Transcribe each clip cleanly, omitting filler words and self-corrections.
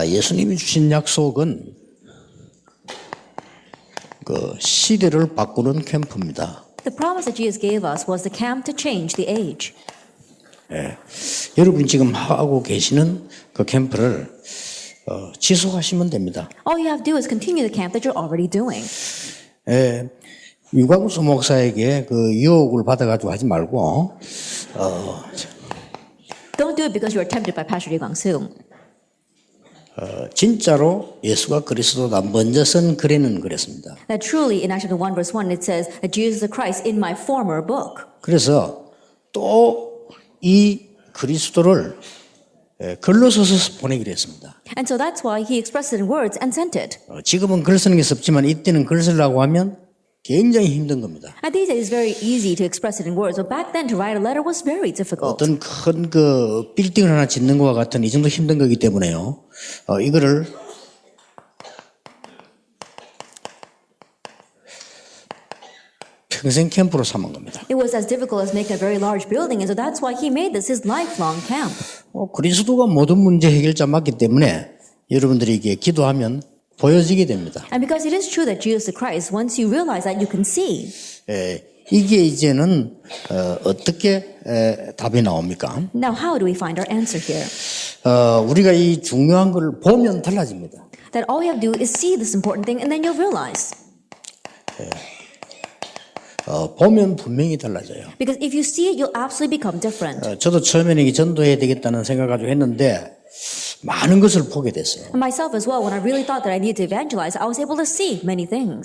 예수님이 주신 약속은 그 시대를 바꾸는 캠프입니다. The promise that Jesus gave us was the camp to change the age. 여러분이 지금 하고 계시는 그 캠프를 지속하시면 됩니다. All you have to do is continue the camp that you're already doing. 유광수 목사에게 그 유혹을 받아가지고 하지 말고 Don't do it because you are tempted by Pastor Lee Kwang-soo. 진짜로 예수가 그리스도다 먼저 쓴 글에는 그랬습니다. That truly in Acts 1 verse 1 it says that Jesus is Christ in my former book. 그래서 또 이 그리스도를 글로 써서 보내기로 했습니다. And so that's why he expressed it in words and sent it. 지금은 글 쓰는 게 섭지만 이때는 글 쓰려고 하면 굉장히 힘든 겁니다. And these days it's very easy to express it in words, but back then to write a letter was very difficult. 어떤 큰 그 빌딩을 하나 짓는 것과 같은 이 정도 힘든 거기 때문에요. 이거를 평생 캠프로 삼은 겁니다. It was as difficult as making a very large building, and so that's why he made this his lifelong camp. 그리스도가 모든 문제 해결자 맞기 때문에 여러분들이 이게 기도하면 보여지게 됩니다. And because it is true that Jesus is Christ, once you realize that, you can see. 이게 이제는 어떻게 답이 나옵니까? Now, how do we find our answer here? 우리가 이 중요한 걸 보면 달라집니다. That all you have to do is see this important thing, and then you'll realize. 보면 분명히 달라져요. Because if you see it, you'll absolutely become different. 저도 처음에는 이게 전도해야 되겠다는 생각을 가지고 했는데 많은 것을 보게 됐어요. And myself as well, when I really thought that I needed to evangelize, I was able to see many things.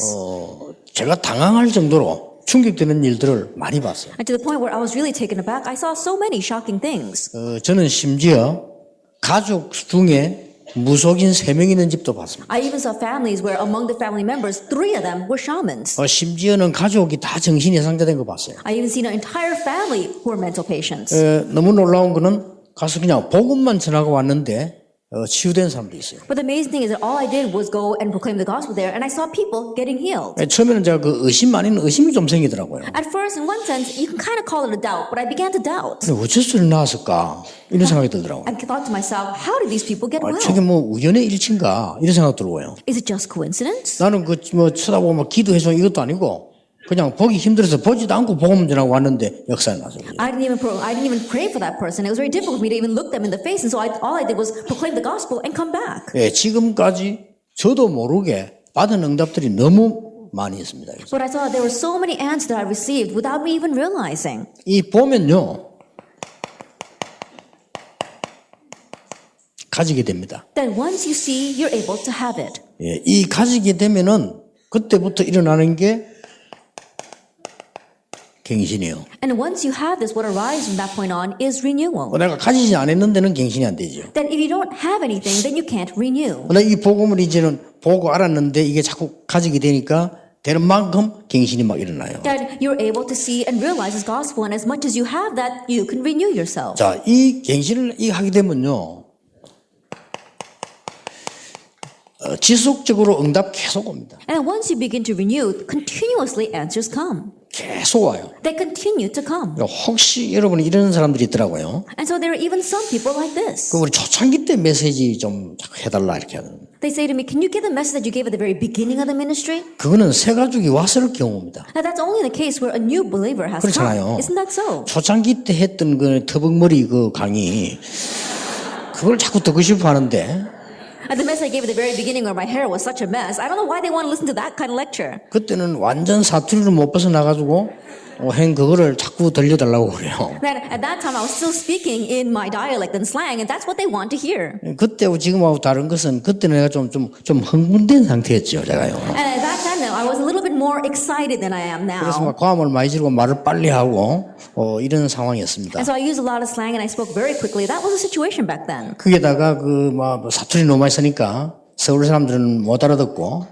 제가 당황할 정도로 충격되는 일들을 많이 봤어요. And to the point where I was really taken aback, I saw so many shocking things. 저는 심지어 가족 중에 무속인 3명 있는 집도 봤습니다. I even saw families where among the family members, 3 of them were shamans. 심지어는 가족이 다 정신이 상태된 거 봤어요. I even seen an entire family who were mental patients. 너무 놀라운 거는 가서 그냥 복음만 전하고 왔는데 치유된 사람도 있어요. But the amazing thing is that all I did was go and proclaim the gospel there, and I saw people getting healed. 처음에는 제가 그 의심 아닌 의심이 좀 생기더라고요. At first, in one sense, you can kind of call it a doubt, but I began to doubt. 근데 어째서 나왔을까 이런 생각이 들더라고요. I thought to myself, how did these people get well? 저게 뭐 우연의 일치인가 이런 생각 들어요. Is it just coincidence? 나는 그 뭐 쳐다보고 막 기도해서 이것도 아니고 그냥 보기 힘들어서 보지도 않고 복음 전하고 왔는데 역사에 나서. I didn't even pray for that person. It was very difficult for me to even look them in the face, and so all I did was proclaim the gospel and come back. 지금까지 저도 모르게 받은 응답들이 너무 많이 있습니다. But I saw there were so many answers that I received without me even realizing. 이 보면요 가지게 됩니다. That once you see, you're able to have it. 이 가지게 되면은 그때부터 일어나는 게 갱신이에요. And once you have this, what arises from that point on is renewal. 내가 가지지 않았는데는 갱신이 안 되죠. That if you don't have anything, then you can't renew. 이 복음을 이제는 보고 알았는데 이게 자꾸 가지게 되니까 되는 만큼 갱신이 막 일어나요. That you're able to see and realize this gospel, and as much as you have that, you can renew yourself. 자, 이 갱신을 하게 되면요, 지속적으로 응답 계속 옵니다. And once you begin to renew, continuously answers come. 계속 와요. They continue to come. 혹시 여러분이 이런 사람들이 있더라고요. And so there are even some people like this. 우리 초창기 때 메시지 좀 해달라 이렇게 하는. They say to me, can you give the message that you gave at the very beginning of the ministry? 그거는 새 가족이 왔을 경우입니다. Now that's only the case where a new believer has 그렇잖아요. come. Isn't that so? 초창기 때 했던 그 터벅머리 그 강의 그걸 자꾸 듣고 싶어 하는데 And the message I gave at the very beginning where my hair was such a mess, I don't know why they want to listen to that kind of lecture. 그때는 완전 사투리를 못 벗어나가지고 행 그거를 자꾸 들려달라고 그래요. That at that time I was still speaking in my dialect and slang, and that's what they want to hear. 그때하고 지금하고 다른 것은 그때는 내가 좀 흥분된 상태였죠, 제가요. And at that time, I was a little bit more excited than I am 그래서 now. 막 과음을 많이 지르고 말을 빨리 하고 이런 상황이었습니다. And so I used a lot of slang and I spoke very quickly. That was the situation back then. 거기에다가 뭐 사투리 너무 많이 쓰니까 서울 사람들은 못 알아듣고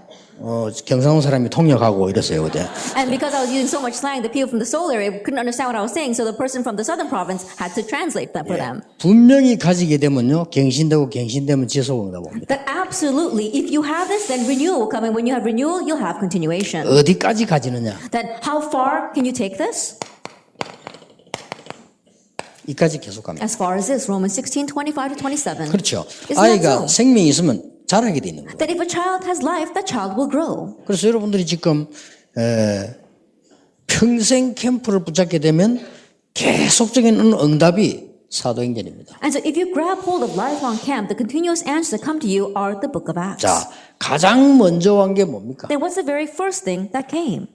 경상도 사람이 통역하고 이랬어요 그때. And because I was using so much slang, the people from the Seoul area couldn't understand what I was saying, so the person from the southern province had to translate that for them. 분명히 가지게 되면요 갱신되면 지속응답 옵니다. That absolutely, if you have this, then renewal will come, and when you have renewal, you'll have continuation. 어디까지 가지느냐? Then how far can you take this? 이까지 계속 갑니다. As far as this, Romans 16:25-27. 그렇죠. Isn't that 아이가 so? 생명이 있으면 자라게 돼 있는 거예요. That if a child has life, that child will grow. 그래서 여러분들이 지금 평생 캠프를 붙잡게 되면 계속적인 응답이 사도행전입니다. And so if you grab hold of lifelong camp, the continuous answers that come to you are the book of Acts. 자, 가장 먼저 온 게 뭡니까? Then what's the very first thing that came?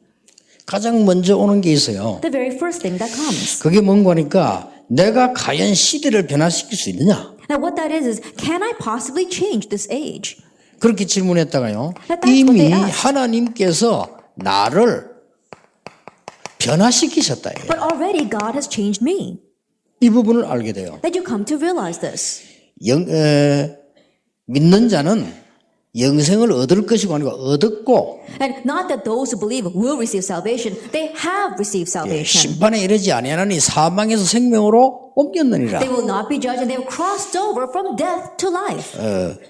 가장 먼저 오는 게 있어요. The very first thing that comes. 그게 뭔가 하니까 내가 과연 시대를 변화시킬 수 있느냐? Now what that is can I possibly change this age? 그렇게 질문했다가요. That's what 이미 they asked. 하나님께서 나를 변화시키셨다. But already God has changed me. 이 부분을 알게 돼요. That you come to realize this. 믿는 자는 영생을 얻을 것이고 아니고 얻었고 And not that those who believe will receive salvation, they have received salvation. 심판에 이르지 아니하나니 사망에서 생명으로 옮겼느니라. They will not be judged and they have crossed over from death to life.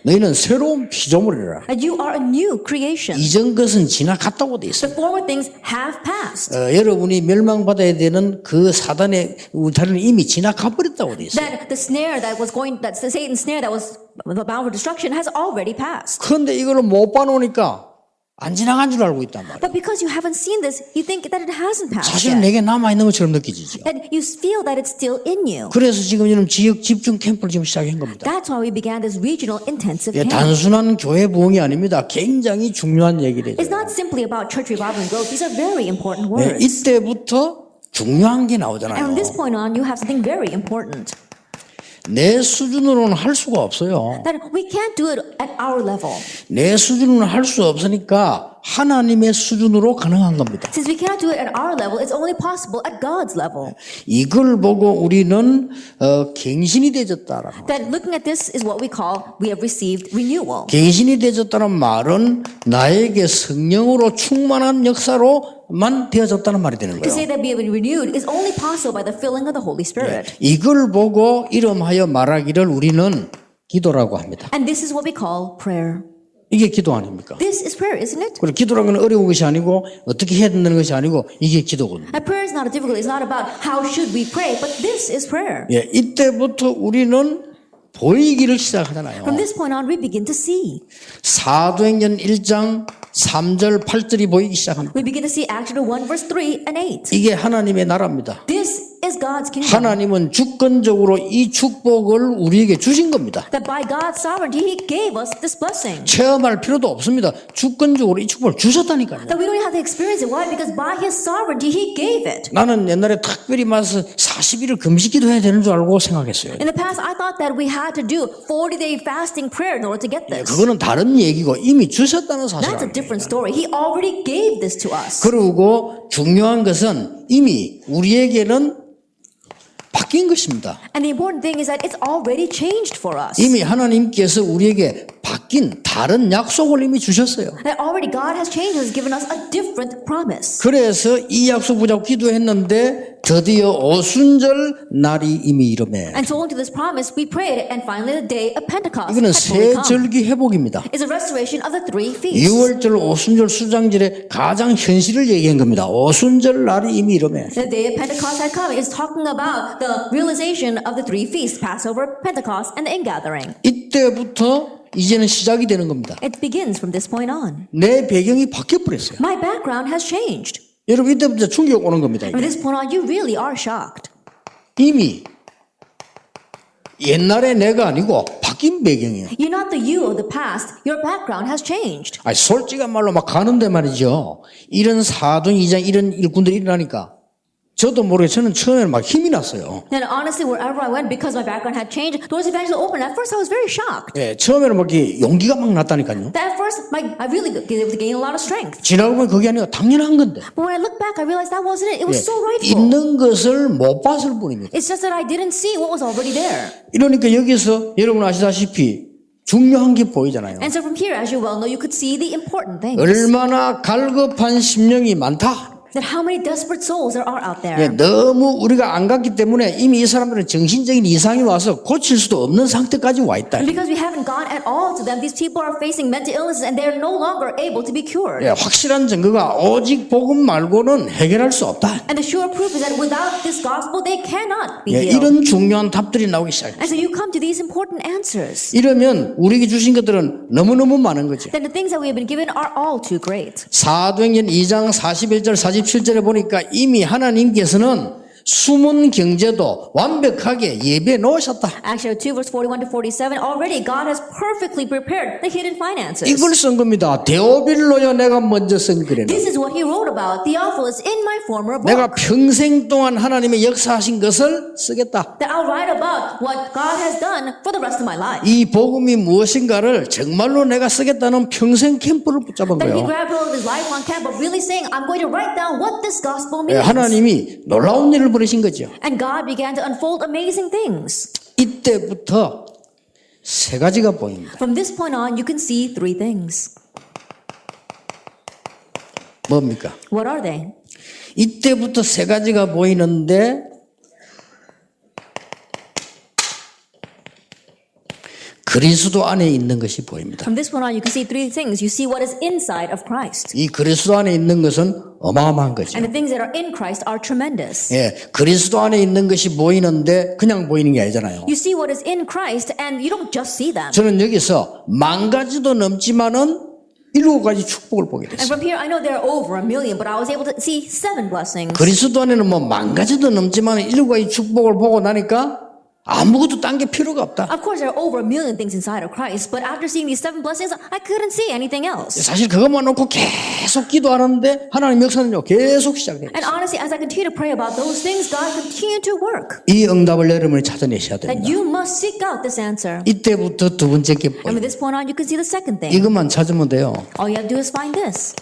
너희는 새로운 피조물이라. And you are a new creation. 이전 것은 지나갔다고 돼 있어요. The former things have passed. 여러분이 멸망받아야 되는 그 사단의 울타리는 이미 지나가 버렸다고 돼 있어요. That the snare that was going, that's the Satan's snare that was bound for destruction has already passed. 그런데 이걸 못 봐놓으니까 안 지나간 줄 알고 있단 말이에요. But because you haven't seen this, you think that it hasn't passed 사실은 yet. 내게 남아있는 것처럼 느껴지죠. And you feel that it's still in you. 그래서 지금 이런 지역 집중 캠프를 지금 시작한 겁니다. That's why we began this regional intensive 이게 camp. 단순한 교회 부흥이 아닙니다. 굉장히 중요한 얘기를 It's 해요. not simply about church revival and growth. These are very important 네, words. 이때부터 중요한 게 And 나오잖아요. from this point on, you have something very important. 내 수준으로는 할 수가 없어요. That we can't do it at our level. 내 수준으로는 할 수 없으니까 하나님의 수준으로 가능한 겁니다. Since we cannot do it at our level, it's only possible at God's level. 이걸 보고 우리는 갱신이 되졌다라는 거예요. That looking at this is what we call we have received renewal. 갱신이 되졌다는 말은 나에게 성령으로 충만한 역사로만 되어졌다는 말이 되는 To say 거예요. that we have been renewed is only possible by the filling of the Holy Spirit. 이걸 보고 이름하여 말하기를 우리는 기도라고 합니다. And this is what we call prayer. 이게 기도 아닙니까? This is prayer, isn't it? 그리고 기도라는 건 어려운 것이 아니고 어떻게 해야 된다는 것이 아니고 이게 기도거든요. And prayer is not difficult. It's not about how should we pray, but this is prayer. 예, 이때부터 우리는 보이기를 시작하잖아요. From this point on, we begin to see. 사도행전 1장 3절 8절이 보이기 시작합니다. We begin to see Acts 1, verse 3 and 8. 이게 하나님의 나라입니다. This is God's kingdom. 하나님은 주권적으로 이 축복을 우리에게 주신 겁니다. That by God's sovereignty, He gave us this blessing. 체험할 필요도 없습니다. 주권적으로 이 축복을 주셨다니까요. That we don't have to experience it. Why? Because by His sovereignty, He gave it. 나는 옛날에 특별히 맞아서 40일을 금식기도 해야 되는 줄 알고 생각했어요. In the past, I thought that we had to do 40-day fasting prayer in order to get this. 그거는 다른 얘기고 이미 주셨다는 That's a 사실입니다. different story. He already gave this to us. 그리고 중요한 것은 이미 우리에게는 바뀐 것입니다. And the important thing is that it's already changed for us. 이미 하나님께서 우리에게 바뀐 다른 약속을 이미 주셨어요. That already God has changed us, given us a different promise. 그래서 이 약속 붙잡고 기도했는데 드디어 오순절 날이 이미 이르매. And so into this promise, we prayed, and finally the day of Pentecost 이거는 had fully 세 come. 절기 회복입니다. It's a restoration of the three feasts. 6월절 오순절 수장절의 가장 현실을 얘기한 겁니다. 오순절 날이 이미 이르매. The day of Pentecost had come. It's talking about the realization of the three feasts, Passover, Pentecost, and the ingathering. 이때부터 이제는 시작이 되는 겁니다. It begins from this point on. 내 배경이 바뀌어버렸어요. My background has changed. 여러분 이때부터 충격 오는 겁니다. From this point on, you really are shocked. 이미 옛날에 내가 아니고 바뀐 배경이에요. You're not the you of the past. Your background has changed. 아니, 솔직한 말로 막 가는데 말이죠. 이런 사도행 2장 이런 일꾼들이 일어나니까 저도 모르게 저는 처음에는 막 힘이 났어요. And honestly, wherever I went, because my background had changed, doors eventually opened. At first, I was very shocked. 예, 처음에는 막 이렇게 용기가 막 났다니까요. At first, I really was able to gain a lot of strength. 지나고 보면 그게 아니라 당연한 건데. But when I look back, I realized that wasn't it. It was 예, so rightful. 있는 것을 못 봤을 뿐입니다. It's just that I didn't see what was already there. 이러니까 여기서 여러분 아시다시피 중요한 게 보이잖아요. And so from here, as you well know, you could see the important things. 얼마나 갈급한 심령이 많다. That how many desperate souls there are out there. 예, 너무 우리가 안 갔기 때문에 이미 이 사람들은 정신적인 이상이 와서 고칠 수도 없는 상태까지 와 있다. And because we haven't gone at all to them, these people are facing mental illnesses and they're no longer able to be cured. 예, 확실한 증거가 오직 복음 말고는 해결할 수 없다. And the sure proof is that without this gospel, they cannot be 예, healed. 이런 중요한 답들이 나오기 시작해요. And so you come to these important answers. 이러면 우리에게 주신 것들은 너무너무 많은 거죠. Then the things that we have been given are all too great. 사도행전 2장 41절 47절에 보니까 이미 하나님께서는 숨은 경제도 완벽하게 예배해 놓으셨다. Actually, 2 verse 41 to 47, already God has perfectly prepared the hidden finances. 이걸 쓴 겁니다. 데오빌로여 내가 먼저 쓴 글에는 This is what he wrote about, Theophilus, in my former book. 내가 평생 동안 하나님의 역사하신 것을 쓰겠다. That I'll write about what God has done for the rest of my life. 이 복음이 무엇인가를 정말로 내가 쓰겠다는 평생 캠프를 붙잡은 That he 거예요. grabbed hold of his lifelong camp, but really saying, I'm going to write down what this gospel 예, means. 하나님이 놀라운 일을 벌이신 거죠. And God began to unfold amazing things. 이때부터 세 가지가 보입니다. From this point on, you can see three things. 뭡니까? What are they? 이때부터 세 가지가 보이는데 그리스도 안에 있는 것이 보입니다. From this point on, you can see three things. You see what is inside of Christ. 이 그리스도 안에 있는 것은 어마어마한 거죠. And the things that are in Christ are tremendous. 예, 그리스도 안에 있는 것이 보이는데 그냥 보이는 게 아니잖아요. You see what is in Christ, and you don't just see them. 저는 여기서 10,000가지도 넘지만은 7가지 축복을 보게 And 됐어요. from here, I know there are over 1 million, but I was able to see 7 blessings. 그리스도 안에는 뭐 10,000가지도 넘지만은 7가지 축복을 보고 나니까 아무것도 딴 게 필요가 없다. Of course, there are over 1 million things inside of Christ, but after seeing these 7 blessings, I couldn't see anything else. 사실 그것만 놓고 계속 기도하는데 하나님 역사는요 계속 시작돼요. And honestly, as I continue to pray about those things, God continued to work. 이 응답을 여러분이 찾아내셔야 That 됩니다. you must seek out this answer. 이때부터 두 번째 게 And from 보여요. this point on, you can see the second thing. 이것만 찾으면 돼요. All you have to do is find this.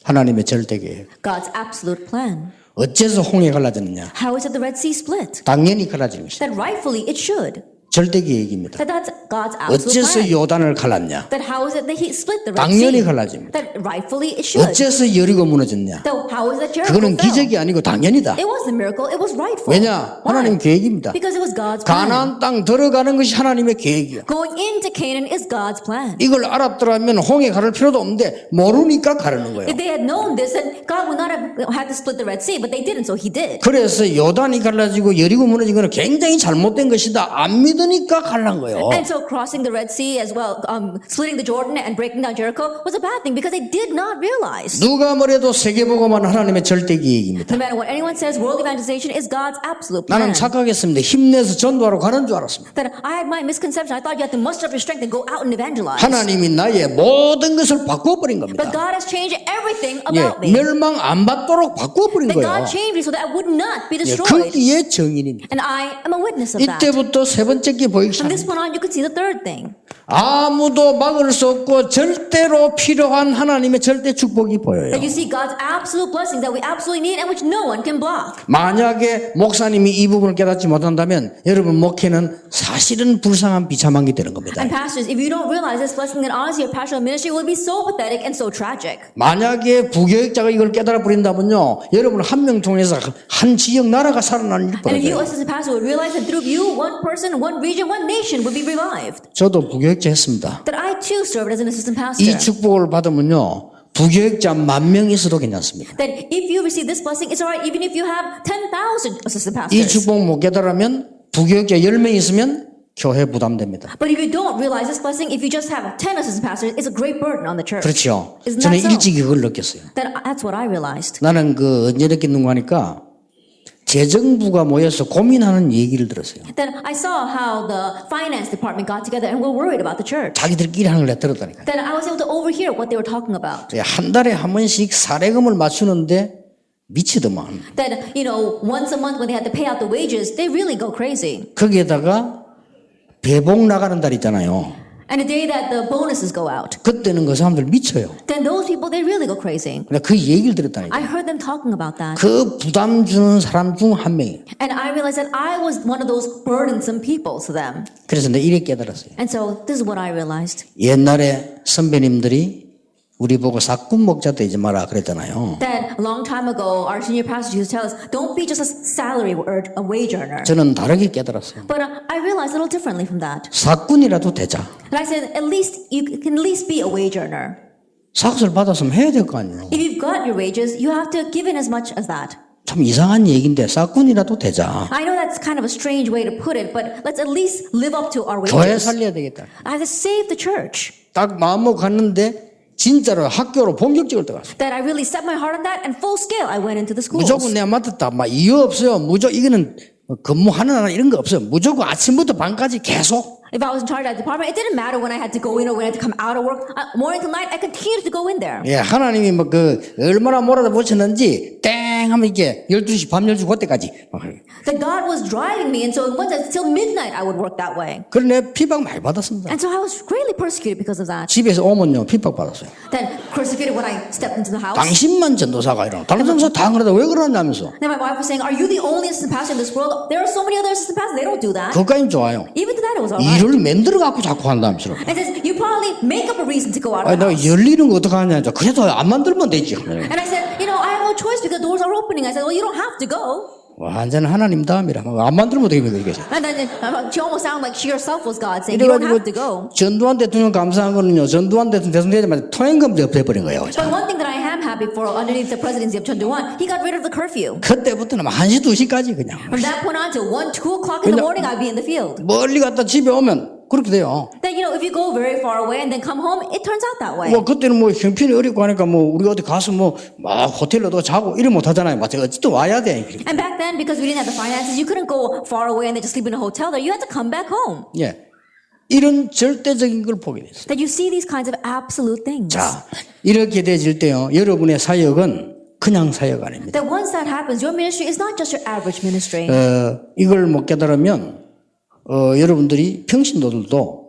하나님의 절대 계획. God's absolute plan. 어째서 홍해 갈라졌느냐? How is it the Red Sea split? 당연히 갈라지는 것이다. That rightfully it should. 절대 계획입니다. That that's God's absolute 어째서 plan. 요단을 갈랐냐? That how is it that he split the Red 당연히 Sea? 갈라집니다. That rightfully it should. 어째서 여리고 무너졌냐? That how is that Jericho 그거는 fell? 기적이 아니고 당연이다. It wasn't a miracle, it was rightful. 왜냐? 하나님 Why? 계획입니다. Because it was God's plan. 가나안 땅 들어가는 것이 하나님의 계획이야. Going into Canaan is God's plan. 이걸 알았더라면 홍해 가를 필요도 없는데 모르니까 가르는 거예요. If they had known this, then God would not have had to split the Red Sea, but they didn't, so he did. 그래서 요단이 갈라지고 여리고 무너진 거는 굉장히 잘못된 것이다. 안 믿으니까 갈란 거예요. And so crossing the Red Sea as well, splitting the Jordan and breaking down Jericho was a bad thing because they did not realize. 누가 뭐래도 세계복음은 하나님의 절대 계획입니다. No matter what anyone says, world evangelization is God's absolute 나는 plan. 착각했습니다. 힘내서 전도하러 가는 줄 알았습니다. That I had my misconception. I thought you had to muster up your strength and go out and evangelize. 하나님이 나의 모든 것을 바꿔버린 겁니다. But God has changed everything 예, about me. 멸망 안 받도록 바꿔버린 That 거예요. God changed me so that I would not be 예, destroyed. 거기에 정인입니다. And I am a witness of that. 이때부터 세 번째 게 보이기 From this 시작합니다. point on, you could see the third thing. 아무도 막을 수 없고 절대로 필요한 하나님의 절대 축복이 보여요. That you see God's absolute blessings that we absolutely need and which no one can block. 만약에 목사님이 이 부분을 깨닫지 못한다면 여러분 목회는 사실은 불쌍한 비참한 게 되는 겁니다. And pastors, if you don't realize this blessing, then honestly, your pastoral ministry will be so pathetic and so tragic. 만약에 부교육자가 이걸 깨달아 버린다면요, 여러분 한 명 통해서 한 지역 나라가 살아나는 일 And if you, 벌어져요. assistant pastor, would realize that through you, one person, one region, one nation would be revived. 저도 부교육자 했습니다. That I too served as an assistant pastor. 이 축복을 받으면요, 부교육자 10,000명 있어도 괜찮습니다. That if you receive this blessing, it's alright even if you have 10,000 assistant 이 pastors. 축복 못 깨달으면 부교육자 10명 있으면 교회 부담됩니다. But if you don't realize this blessing, if you just have 10 assistant pastors, it's a great burden on the church. 그렇죠. Isn't 저는 that so? 일찍 그걸 느꼈어요. That's what I realized. 나는 그 언제 느꼈는가 하니까 재정부가 모여서 고민하는 얘기를 들었어요. Then I saw how the finance department got together and were worried about the church. 자기들끼리 하는 걸 내가 들었다니까요. Then I was able to overhear what they were talking about. 한 달에 한 번씩 사례금을 맞추는데 미치더만. That, once a month when they had to pay out the wages, they really go crazy. 거기에다가 배봉 나가는 달 있잖아요. And the day that the bonuses go out, 그때는 그 사람들 미쳐요. then those people, they really go crazy. 근데 그 얘기를 들었다니까. I heard them talking about that. 그 부담 주는 사람 중 한 명이에요. And I realized that I was one of those burdensome people to them. 그래서 내가 이렇게 깨달았어요. And so this is what I realized. 옛날에 선배님들이 우리 보고 사꾼 목자 되지 마라 그랬잖아요. That a long time ago, our senior pastor used to tell us, don't be just a salary or a wage earner. 저는 다르게 깨달았어요. But I realized a little differently from that. 사꾼이라도 되자. And I said, at least you can at least be a wage earner. 삭스를 받았으면 해야 될 거 아니에요. If you've got your wages, you have to give in as much as that. 참 이상한 얘기인데 사꾼이라도 되자. I know that's kind of a strange way to put it, but let's at least live up to our 교회 wages. 살려야 되겠다. I have to save the church. 딱 마음먹고 갔는데 진짜로 학교로 본격적으로 들어갔어요. That I really set my heart on that, and full scale I went into the schools. 무조건 내가 맡았다. 막 이유 없어요. 무조건 이거는 근무하는 날 이런 거 없어요. 무조건 아침부터 밤까지 계속. If I was in charge of that department, it didn't matter when I had to go in or when I had to come out of work. Morning to night, I continued to go in there. 예, 하나님이 뭐 얼마나 몰아다 보셨는지 땡 하면 이게 12시 밤 12시 그때까지. That God was driving me, and so once till midnight I would work that way. 그래 내가 피박 많이 받았습니다. And so I was greatly persecuted because of that. 집에서 오면요 피박 받았어요. Then persecuted when I stepped into the house. 당신만 전도사가 이러나 다른 전도사 다 그러다 왜 그러냐면서. Then my wife was saying, "Are you the only assistant pastor in this world? There are so many other assistant pastors. They don't do that." 그것까지는 좋아요. Even to that, it was alright. 일을 만들어 갖고 자꾸 한다면서. And says, "You probably make up a reason to go out 아니 of the 내가 house." 열리는 거 어떡하냐. 그래도 안 만들면 되지. And I said, I have no choice because the doors are opening. I said, well, you don't have to go. 완전 하나님 다음이라 안 만들면 되겠네 이게. And then she almost sounded like she herself was God saying, you don't have to go. 전두환 대통령 감사한 거는요. 전두환 대통령 되자마자 통행금 없애버린 거예요. But one thing that I am happy for underneath the presidency of Chun Doo-hwan, he got rid of the curfew. 그때부터는 1시 2시까지 그냥 From that point on till 1, 2 o'clock in the morning, I'd be in the field. 멀리 갔다 집에 오면 그렇게 돼요. Then, if you go very far away and then come home, it turns out that way. 뭐 그때는 뭐 형편이 어렵고 하니까 뭐 우리가 어디 가서 뭐 막 호텔로도 자고 이러 못 하잖아요. 맞죠? 어쨌든 와야 돼. And back then, because we didn't have the finances, you couldn't go far away and then just sleep in a hotel there. You had to come back home. 예. 이런 절대적인 걸 보게 됐어요. That you see these kinds of absolute things. 자, 이렇게 되질 때요. 여러분의 사역은 그냥 사역 아닙니다. That once that happens, your ministry is not just your average ministry. 이걸 못 깨달으면 여러분들이 평신도들도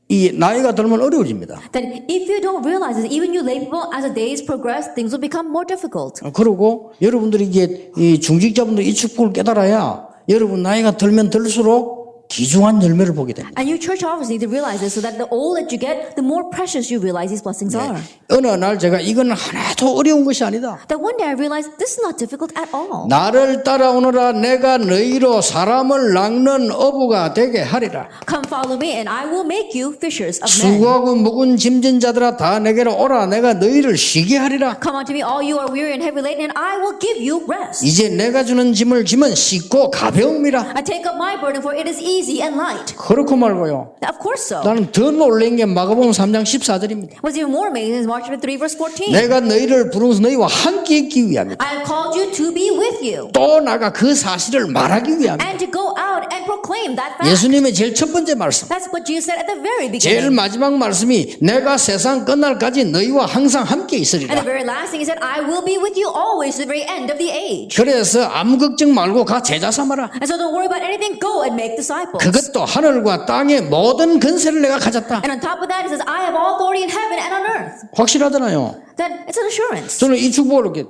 이 나이가 들면 어려워집니다. That if you don't realize this, even you lay people, as the days progress, things will become more difficult. 그리고 여러분들이 이게 이 중직자분들 이 축복을 깨달아야 여러분 나이가 들면 들수록 귀중한 열매를 보게 됩니다. And you church officers need to realize this so that the older that you get, the more precious you realize these blessings are. 어느 날 제가 이건 하나도 어려운 것이 아니다. That one day I realized this is not difficult at all. 나를 따라오너라 내가 너희로 사람을 낚는 어부가 되게 하리라. Come follow me and I will make you fishers of men. 수고하고 무거운 짐진 자들아 다 내게로 오라 내가 너희를 쉬게 하리라. Come unto me all you are weary and heavy laden and I will give you rest. 이제 내가 주는 짐을 지면 쉽고 가벼움이라. I take up my burden for it is easy and light. 그렇고 말고요. Of course so. 나는 더 놀란 게 마가복음 3장 14절입니다. What's even more amazing is Mark chapter 3 verse 14. 내가 너희를 부르면서 너희와 함께 있기 위함이다. I have called you to be with you 또 나가 그 사실을 말하기 위함이다. and to go out and proclaim that fact. 예수님의 제일 첫 번째 말씀. That's what Jesus said at the very 제일 beginning. 마지막 말씀이 내가 세상 끝날까지 너희와 항상 함께 And 있으리라. the very last thing he said, I will be with you always to the very end of the age. 그래서 아무 걱정 말고 가 제자 삼아라. And so don't worry about anything, go and make disciples. 그것도 하늘과 땅의 모든 권세를 내가 가졌다. And on top of that, he says, I have all authority in heaven and on earth. 확실하잖아요. Then it's an assurance. 저는 이 축복을 이렇게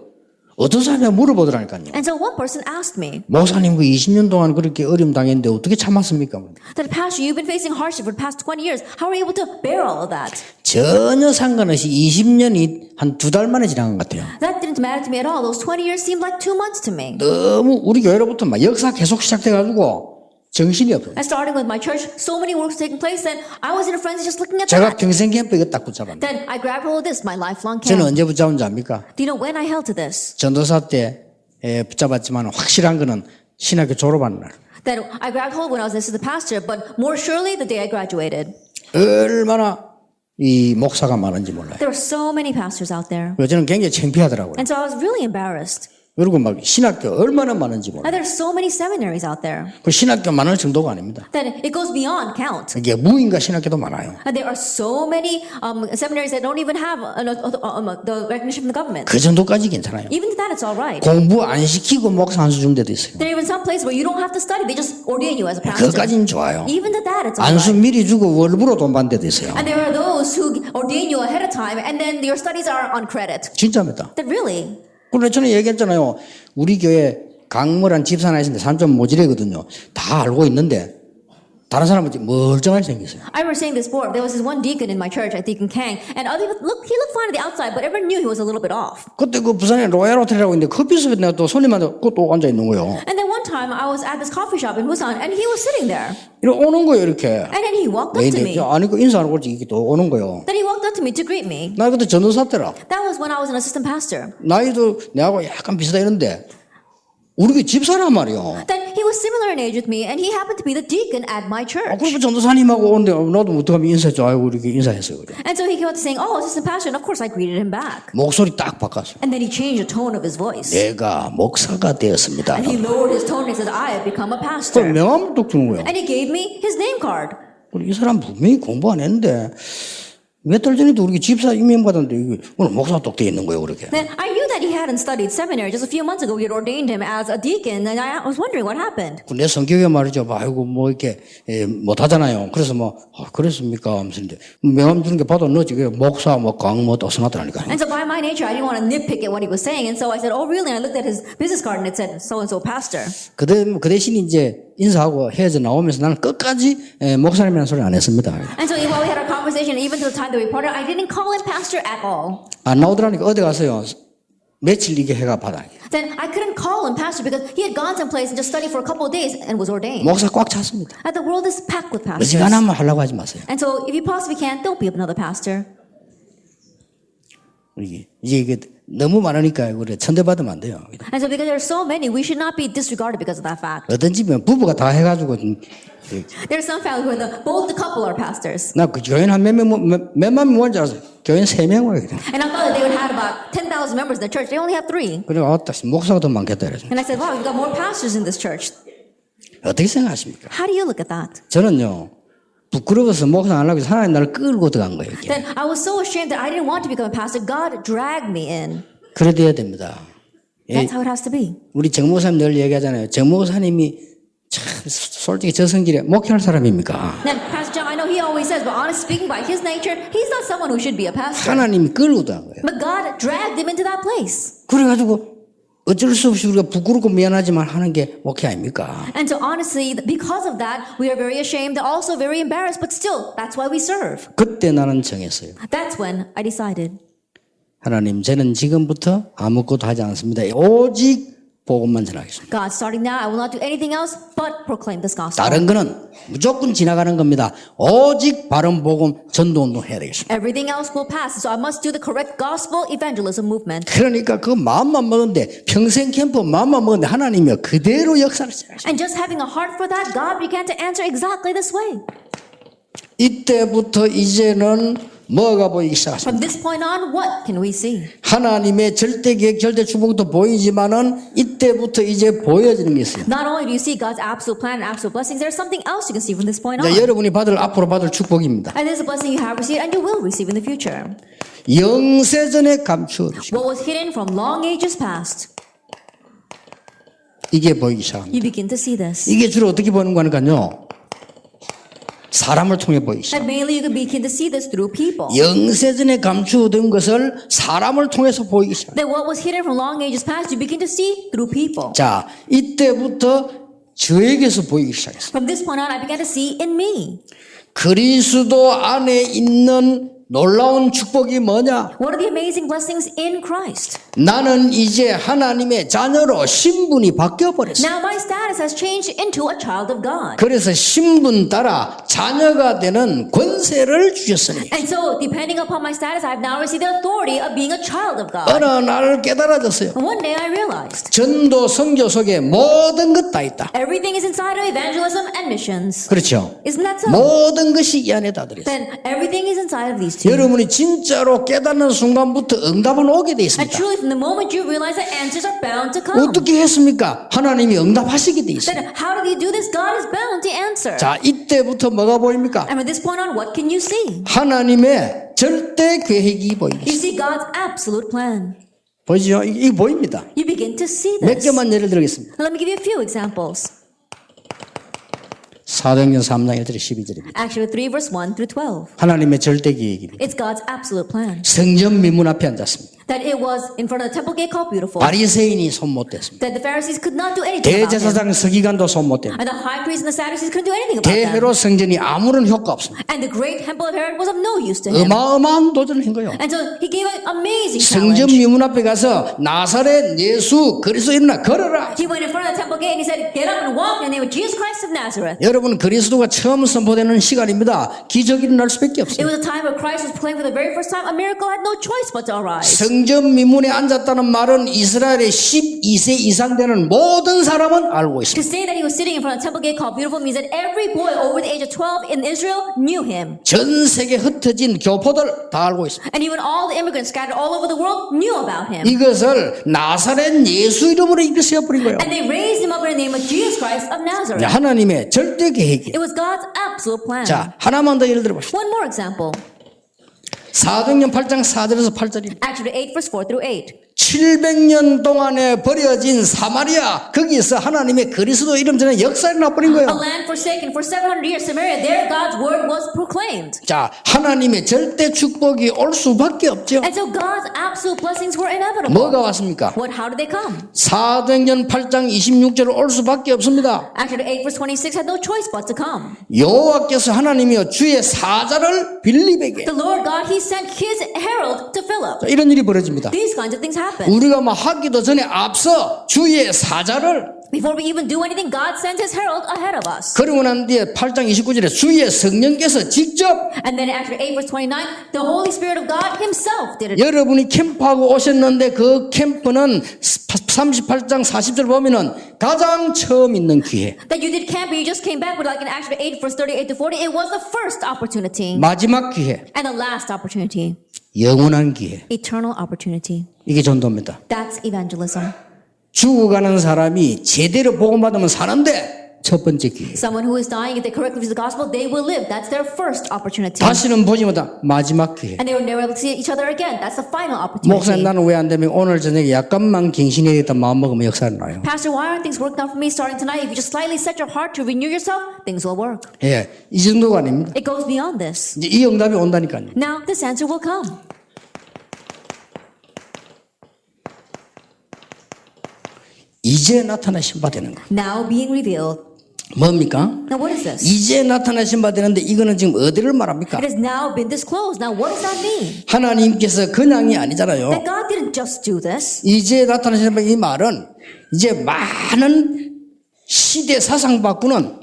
어떤 사람이 물어보더라니까요. And so one person asked me, 목사님 그 20년 동안 그렇게 어려움 당했는데 어떻게 참았습니까? that Pastor, you've been facing hardship for the past 20 years. How are you able to bear all of that? 전혀 상관없이 20년이 한 2달 만에 지난 것 같아요. That didn't matter to me at all. Those 20 years seemed like 2 months to me. 너무 우리 교회로부터 막 역사 계속 시작돼가지고 정신이 없어요. And starting with my church, so many works taking place, and I was in a frenzy just looking at 제가 that. 평생 캠프 이거 딱 붙잡았는데 Then I grabbed hold of this, my lifelong 저는 camp. 언제 붙잡은지 압니까? Do you know when I held to this? 전도사 때 붙잡았지만 확실한 거는 신학교 졸업하는 날. That I grabbed hold when I was an assistant pastor, but more surely the day I graduated. 얼마나 이 목사가 많은지 몰라요. There were so many pastors out there. 그래서 저는 굉장히 창피하더라고요. And so I was really embarrassed. 그리고 막 신학교 얼마나 많은지 몰라요. And there are so many seminaries out there. 그 신학교 많을 정도가 아닙니다. That it goes beyond count. 이게 무인가 신학교도 많아요. And there are so many seminaries that don't even have the recognition from the government. 그 정도까지 괜찮아요. Even to that, it's all right. 공부 안 시키고 목사 한 수준 데도 있어요. There are even some places where you don't have to study; they just ordain you as a pastor. 그것까지는 좋아요. Even to that, it's all 안수 right. 미리 주고 월부로 돈 받는 데도 있어요. And there are those who ordain you ahead of time, and then your studies are on credit. 진짜입니다. That really. 그런데 저는 얘기했잖아요. 우리 교회 강물한 집사나 있는데 산 좀 모질이거든요. 다 알고 있는데 다른 사람은 멀쩡하게 생겼어요. I remember saying this before. There was this one deacon in my church, Deacon Kang, and other people he looked fine on the outside, but everyone knew he was a little bit off. 그때 그 부산에 로얄 호텔이라고 있는데 커피숍에 내가 또 손님한테 또 앉아 있는 거예요. And then one time I was at this coffee shop in Busan, and he was sitting there. 이렇게 오는 거예요, 이렇게. And then he walked up to me. 아니, 그 인사하는 거지, 이게 또 오는 거예요. Then he walked up to me to greet me. 나 그때 전도사 때라. That was when I was an assistant pastor. 나이도 내하고 약간 비슷하 이런데, 우리 그 집사란 말이요. Then he was similar in age with me, and he happened to be the deacon at my church. 그러면 전도사님하고 오는데, 나도 어떡하면 인사했죠. 아이고, 이렇게 인사했어요. 그래. And so he came up to saying, "Oh, assistant pastor," and of course I greeted him back. 목소리 딱 바꿨어요. And then he changed the tone of his voice. 내가 목사가 되었습니다. And he lowered his tone and says, "I have become a 그 pastor." 명함을 딱 주는 거예요. And he gave me his name card. 이 사람 분명히 공부 안 했는데, 몇 달 전에도 우리 집사 임명 받았는데, 이게 오늘 목사가 똑 돼 있는 거예요, 그렇게. Then I knew that he hadn't studied seminary. Just a few months ago, we had ordained him as a deacon, and I was wondering what happened. 내 성격에 말이죠. 아이고, 뭐, 이렇게, 못하잖아요. 그래서 뭐, 그랬습니까? 하면서 이제, 명함 주는 게 봐도 넣지. 목사, 뭐, 강, 뭐, 또 써놨더라니까. And so by my nature, I didn't want to nitpick at what he was saying. And so I said, "Oh, really?" And I looked at his business card and it said, "So-and-so pastor." 그 대신 이제, 인사하고 헤어져 나오면서 나는 끝까지 목사님이라는 소리 안 했습니다. And so while we had our conversation, even to the time that we parted, I didn't call him pastor at all. 안 나오더라니까 어디 가서요. 며칠 이게 해가 받아. Then I couldn't call him pastor because he had gone someplace and just studied for a couple of days and was ordained. 목사 꽉 찼습니다. And the world is packed with pastors. 어지간하면 하려고 하지 마세요. And so if you possibly can, don't be another pastor. 이게 너무 많으니까 그래 천대받으면 안 돼요. And so because there are so many, we should not be disregarded because of that fact. 어떤 집은 부부가 다 해가지고 There are some families where both the couple are pastors. 나 그 교인 한 몇만 명 줄 알았어요. 교인 3명 와요. And I thought that they would have about 10,000 members in the church. They only have 3. 그래 왔다 목사가 더 많겠다 그래서 And I said, "Wow, you've got more pastors in this church." 어떻게 생각하십니까? How do you look at that? 저는요 부끄러워서 목사 안 하려고 하나님 나를 끌고 들어간 거예요. 이게. Then I was so ashamed that I didn't want to become a pastor. God dragged me in. 그래 돼야 됩니다. That's how it has to be. 우리 정 목사님 늘 얘기하잖아요. 정 목사님이 참 솔직히 저 성질에 목회할 사람입니까? Then Pastor John, I know he always says, but honestly speaking, by his nature, he's not someone who should be a pastor. 하나님이 끌고 들어간 거예요. But God dragged him into that place. 그래가지고 어쩔 수 없이 우리가 부끄럽고 미안하지만 하는 게 목회 아닙니까? And so honestly, because of that, we are very ashamed, also very embarrassed, but still, that's why we serve. 그때 나는 정했어요. That's when I decided. 하나님, 저는 지금부터 아무것도 하지 않습니다. 오직 복음만 전하겠습니다. God, starting now, I will not do anything else but proclaim this gospel. 다른 거는 무조건 지나가는 겁니다. 오직 바른 복음 전도운동 해야 되겠습니다. Everything else will pass, so I must do the correct gospel evangelism movement. 그러니까 그 마음만 먹었는데 평생 캠프 마음만 먹었는데 하나님이 그대로 역사를 시작하셨어요. And just having a heart for that, God began to answer exactly this way. 이때부터 이제는 뭐가 보이기 시작했습니다. From this point on, what can we see? 하나님의 절대 계획, 절대 축복도 보이지만은 이때부터 이제 보여지는 게 있어요. Not only do you see God's absolute plan and absolute blessings, there's something else you can see from this point on. 이제 여러분이 앞으로 받을 축복입니다. And there's a blessing you have received and you will receive in the future. 영세전에 감추어 주시고 What was hidden from long ages past, 이게 보이기 시작합니다. you begin to see this. 이게 주로 어떻게 보는 거니까요. 사람을 통해 보이기 시작. And mainly you can begin to see this through people. 영세전에 감추어둔 것을 사람을 통해서 보이기 시작. That what was hidden from long ages past, you begin to see through people. 자, 이때부터 저에게서 보이기 시작했어요. From this point on, I began to see in me. 그리스도 안에 있는 놀라운 축복이 뭐냐? What are the amazing blessings in Christ? 나는 이제 하나님의 자녀로 신분이 바뀌어 버렸어. Now my status has changed into a child of God. 그래서 신분 따라 자녀가 되는 권세를 주셨으니 And so, depending upon my status, I have now received the authority of being a child of God. 어느 날 깨달아졌어요. And one day I realized 전도 선교 속에 모든 것 다 있다. everything is inside of evangelism and missions. 그렇죠. Isn't that so? 모든 것이 이 안에 다 들어있어요. Then everything is inside of these two. 여러분이 진짜로 깨닫는 순간부터 응답은 오게 돼 And 있습니다. truly, from the moment you realize that answers are bound to come. 어떻게 했습니까? 하나님이 응답하시게 돼 있어요. Then how did you do this? God is bound to answer. 자, 이때부터 뭐가 보입니까? And from this point on, what can you see? 하나님의 절대 계획이 보입니다. You see God's absolute plan. 보이죠? 이게 보입니다. You begin to see 몇 this. 개만 예를 들겠습니다. Let me give you a few examples. 사도행전 3장 1절 12절입니다. Acts 3 verse 1 through 12. 하나님의 절대 계획입니다. It's God's absolute plan. 성전 미문 앞에 앉았습니다. that it was in front of the temple gate called Beautiful, 바리새인이 손 못 댔습니다. that the Pharisees could not do anything about him, 대제사장 서기관도 손 못 댔습니다. and the high priests and the Sadducees couldn't do anything about them. 대헤롯 성전이 아무런 효과 없습니다. And the great temple of Herod was of no use to him. 어마어마한 도전을 한 거예요. And so he gave an amazing 성전 challenge. 미문 앞에 가서 나사렛 예수 그리스도 일어나 걸어라. He went in front of the temple gate and he said, get up and walk in the name of Jesus Christ of Nazareth. 여러분 그리스도가 처음 선포되는 시간입니다. 기적이 일어날 수밖에 It 없어요. was a time where Christ was proclaimed for the very first time. A miracle had no choice but to arise. 성전 미문에 앉았다는 말은 이스라엘의 12세 이상 되는 모든 사람은 알고 To 있습니다. say that he was sitting in front of the temple gate called Beautiful means that every boy over the age of 12 in Israel knew him. 전 세계 흩어진 교포들 다 알고 있습니다. And even all the immigrants scattered all over the world knew about him. 이것을 나사렛 예수 이름으로 일으켜버린 거예요. And they raised him up in the name of Jesus Christ of Nazareth. 하나님의 절대 계획이에요. It was God's absolute plan. 자, 하나만 더 예를 들어봅시다. One more example. 사도행전 8장 4절에서 8절입니다. Acts 8 verse 4 through 8. 700년 동안에 버려진 사마리아 거기서 하나님의 그리스도 이름 전에 역사를 나버린 A 거예요. land forsaken for 700 years, Samaria, there God's word was proclaimed. 자, 하나님의 절대 축복이 올 수밖에 없죠. And so God's absolute blessings were inevitable. 뭐가 왔습니까? How did they come? 사도행전 8장 26절로 올 수밖에 없습니다. Acts 8 verse 26 had no choice but to come. 여호와께서 하나님이여 주의 사자를 빌립에게 The Lord God, He sent His herald to Philip. 자, 이런 일이 벌어집니다. These kinds of things happen. 우리가 막 하기도 전에 앞서 주의 사자를 Before we even do anything, God sent His herald ahead of us. 그러고 난 뒤에 8장 29절에 주의 성령께서 직접 And then in Acts 8 verse 29, the Holy Spirit of God Himself did it. 여러분이 캠프하고 오셨는데 그 캠프는 38장 40절 보면은 가장 처음 있는 기회. That you did camp and you just came back with like in Acts 8 verse 38 to 40, it was the first opportunity. 마지막 기회. And the last opportunity. 영원한 기회. Eternal opportunity. 이게 전도입니다. That's evangelism. 죽어가는 사람이 제대로 복음받으면 사는데 첫 번째 기회. Someone who is dying, if they correctly receive the gospel, they will live. That's their first opportunity. 다시는 보지 못한 마지막 기회. And they will never able to see each other again. That's the final 목사님 opportunity. 나는 왜 안 되면 오늘 저녁에 약간만 갱신해야겠다 마음 먹으면 역사는 나요. Pastor, why aren't things working out for me starting tonight? If you just slightly set your heart to renew yourself, things will work. 예, 이 정도가 아닙니다. It goes beyond this. 이제 이 응답이 온다니까요. Now, this answer will come. 이제 나타나신 바 되는 거. Now being revealed. 뭡니까? Now, what is this? 이제 나타나신 바 되는데 이거는 지금 어디를 말합니까? It has now been disclosed. Now, what does that mean? 하나님께서 그냥이 아니잖아요. That God didn't just do this. 이제 나타나신 바 이 말은 이제 많은 시대 사상 바꾸는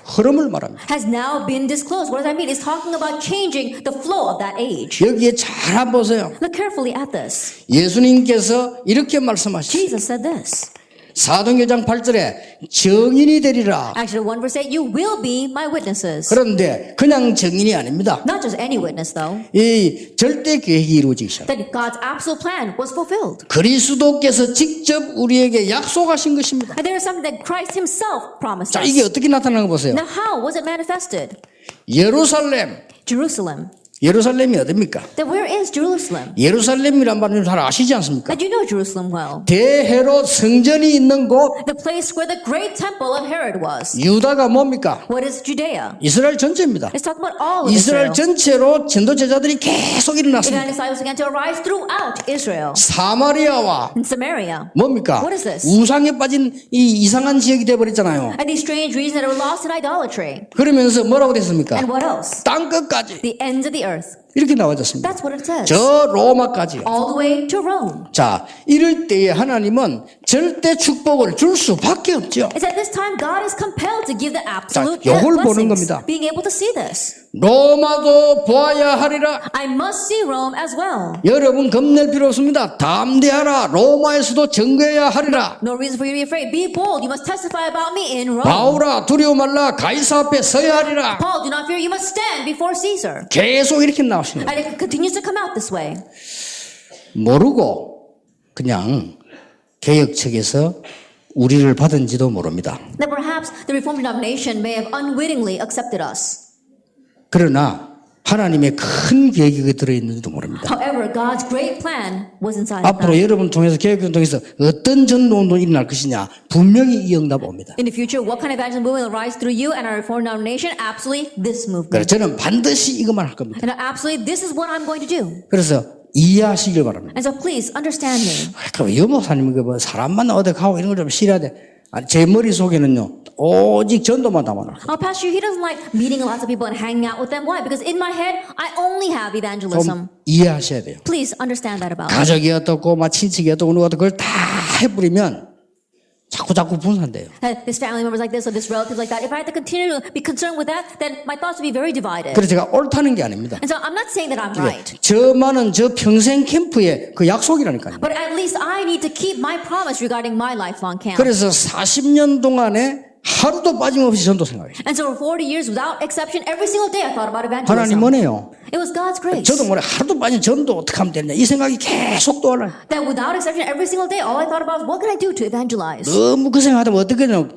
흐름을 말합니다. Has now been disclosed. What does that mean? It's talking about changing the flow of that age. 여기에 잘 보세요. Look carefully at this. 예수님께서 이렇게 말씀하시죠. Jesus said this. 사도행전 8절에 증인이 되리라. Actually, 1 verse 8, you will be my witnesses. 그런데 그냥 증인이 아닙니다. Not just any witness, though. 이 절대 계획이 이루어지기 시작. That God's absolute plan was fulfilled. 그리스도께서 직접 우리에게 약속하신 것입니다. And there is something that Christ Himself promised 자, us. 이게 어떻게 나타나는 거 보세요. Now, how was it manifested? 예루살렘. Jerusalem. 예루살렘이 어딥니까? Then where is Jerusalem? 예루살렘이란 말은 잘 아시지 않습니까? And you know Jerusalem well. 대헤롯 성전이 있는 곳, The place where the great temple of Herod was. 유다가 뭡니까? What is Judea? 이스라엘 전체입니다. It's talking about all of 이스라엘 Israel. 전체로 전도 제자들이 계속 일어났습니다. Evangelist disciples began to arise throughout Israel. 사마리아와 In Samaria. 뭡니까? What is this? 우상에 빠진 이 이상한 지역이 돼버렸잖아요. And these strange regions that were lost in idolatry. 그러면서 뭐라고 됐습니까? And what else? 땅 끝까지 The ends of the earth. 이렇게 나와졌습니다. That's what it says. 저 로마까지. All the way to Rome. 자, 이럴 때에 하나님은 절대 축복을 줄 수밖에 없죠. It's at this time God is compelled to give the absolute 자, 요걸 보는 blessings. 겁니다. Being able to see this. 로마도 보아야 하리라. I must see Rome as well. 여러분 겁낼 필요 없습니다. 담대하라. 로마에서도 증거해야 하리라. No reason for you to be afraid. Be bold. You must testify about me in Rome. 바울아 두려워 말라. 가이사 앞에 서야 하리라. Paul, do not fear. You must stand before Caesar. 계속 이렇게 나오시는 거예요. And it continues to come out this way. 모르고 그냥 개혁 측에서 우리를 받은지도 모릅니다. That perhaps the Reformed denomination may have unwittingly accepted us. 그러나 하나님의 큰 계획이 들어있는지도 모릅니다. However, God's great plan was inside of 앞으로 them. 여러분 통해서 개혁을 통해서 어떤 전도운동이 일어날 것이냐 분명히 이 응답 옵니다. In the future, what kind of evangelism movement will rise through you and our Reformed denomination? Absolutely this 그래서 movement. 저는 반드시 이것만 할 겁니다. And absolutely this is what I'm going to do. 그래서 이해하시길 바랍니다. And so please understand me. 그러니까 유 목사님 뭐 사람만 어디 가고 이런 걸 좀 싫어야 돼. 아니, 제 머릿속에는요. 오직 전도만 담아놔. Pastor, he doesn't like meeting lots of people and hanging out with them. Why? Because in my head, I only have evangelism. 좀 이해하셔야 돼요. Please understand that about me. 가족이 어떻고 막 친척이 어떻고 어느 것도 그걸 다 해버리면 자꾸 분산돼요. That this family member's like this or this relative's like that. If I had to continue to be concerned with that, then my thoughts would be very divided. 그래서 제가 옳다는 게 아닙니다. And so I'm not saying that I'm right. 저만은 저 평생 캠프의 그 약속이라니까요. But at least I need to keep my promise regarding my lifelong camp. 그래서 40년 동안에 하루도 빠짐없이 전도 생각했어요. And so for 40 years, without exception, every single day I thought about 하나님 evangelism. 뭐네요? It was God's grace. 저도 뭐래 하루도 빠진 전도 어떻게 하면 되냐 이 생각이 계속 떠올라요. That without exception, every single day, all I thought about was what can I do to evangelize? 너무 그 생각하다 보면 어떻게 되냐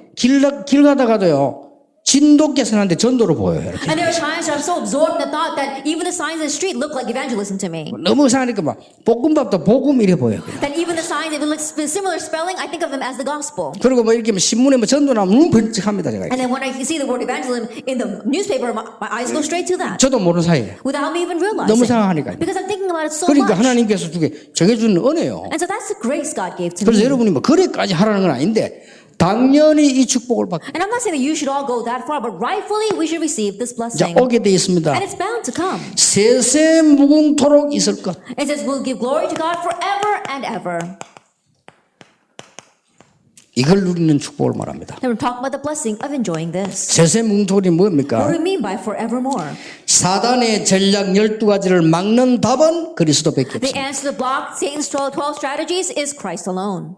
길 가다가도요 진돗개 선한데 전도로 보여요. 이렇게. And there are times where I'm so absorbed in the thought that even the signs in the street look like evangelism to me. 너무 이상하니까 막 볶음밥도 복음 이래 보여요. 그냥. That even the signs, if it looks similar spelling, I think of them as the gospel. 그리고 뭐 이렇게 뭐 신문에 뭐 전도 나오면 눈 번쩍합니다 제가. And then when I see the word evangelism in the newspaper, my eyes go straight to that. 저도 모르는 사이에. Without me even 너무 realizing. 생각하니까요. Because I'm thinking about it so 그러니까 much. 하나님께서 저게 주는 은혜요. And so that's the grace God gave to 그래서 me. 여러분이 뭐 그래까지 하라는 건 아닌데 당연히 이 축복을 받고 And I'm not saying that you should all go that far, but rightfully we should receive this 자 blessing. 오게 돼 있습니다. And it's bound to come. 세세 무궁토록 있을 것. It says we'll give glory to God forever and ever. 이걸 누리는 축복을 말합니다. Then we're talking about the blessing of enjoying this. 세세 무궁토록이 What 뭡니까? do we mean by forevermore? 사단의 전략 12가지를 막는 답은 그리스도밖에 The 없습니다. answer to block Satan's 12 strategies is Christ alone.